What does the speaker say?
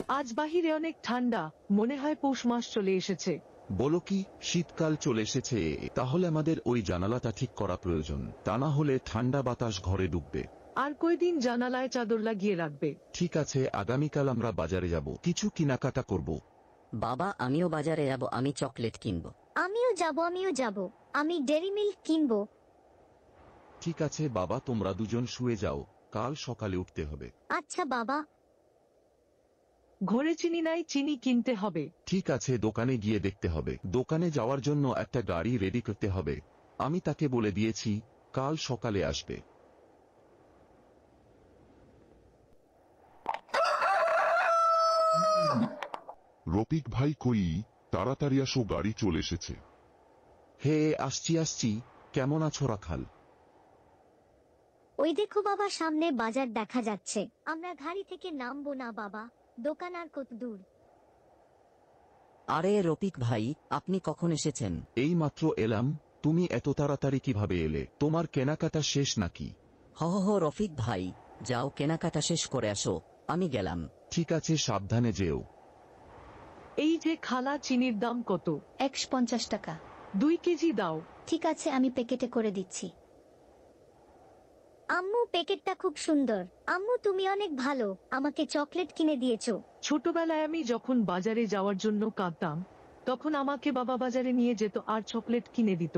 আজ বাহিরে অনেক ঠান্ডা, মনে হয় পৌষ মাস চলে এসেছে। বলো কি, শীতকাল চলে এসেছে? তাহলে আমাদের ওই জানালাটা ঠিক করা প্রয়োজন, তা না হলে ঠান্ডা বাতাস ঘরে ঢুকবে। আর কয়দিন জানালায় চাদর লাগিয়ে রাখবে। ঠিক আছে, আগামীকাল আমরা বাজারে যাব, কিছু কেনাকাটা করব। বাবা আমিও বাজারে যাব, আমি চকলেট কিনবো। আমিও যাব, আমি ডেরি মিল্ক কিনবো। ঠিক আছে বাবা, তোমরা দুজন শুয়ে যাও, কাল সকালে উঠতে হবে। আচ্ছা বাবা। ঘরে চিনি নাই, চিনি কিনতে হবে। ঠিক আছে, দোকানে গিয়ে দেখতে হবে। দোকানে যাওয়ার জন্য একটা গাড়ি রেডি করতে হবে, আমি তাকে বলে দিয়েছি কাল সকালে আসবে। রফিক ভাই কই, তাড়াতাড়ি আসো, গাড়ি চলে এসেছে। হে, আসছি আসছি। কেমন আছো রাখাল? ওই দেখো বাবা, সামনে বাজার দেখা যাচ্ছে। আমরা গাড়ি থেকে নামবো না বাবা, দোকান আর কত দূর। আরে রফিক ভাই, আপনি কখন এসেছেন? এই মাত্র এলাম। তুমি এত তাড়াতাড়ি কিভাবে এলে? তোমার কেনাকাটা শেষ নাকি? হ রফিক ভাই, যাও কেনাকাটা শেষ করে আসো, আমি গেলাম। ঠিক আছে, সাবধানে যেও। এই যে খালা, চিনির দাম কত? 150 টাকা। 2 কেজি দাও। ঠিক আছে, আমি প্যাকেটে করে দিচ্ছি। আম্মু, প্যাকেটটা খুব সুন্দর। আম্মু তুমি অনেক ভালো, আমাকে চকলেট কিনে দিয়েছো। ছোটবেলায় আমি যখন বাজারে যাওয়ার জন্য কাঁদতাম, তখন আমাকে বাবা বাজারে নিয়ে যেত আর চকলেট কিনে দিত।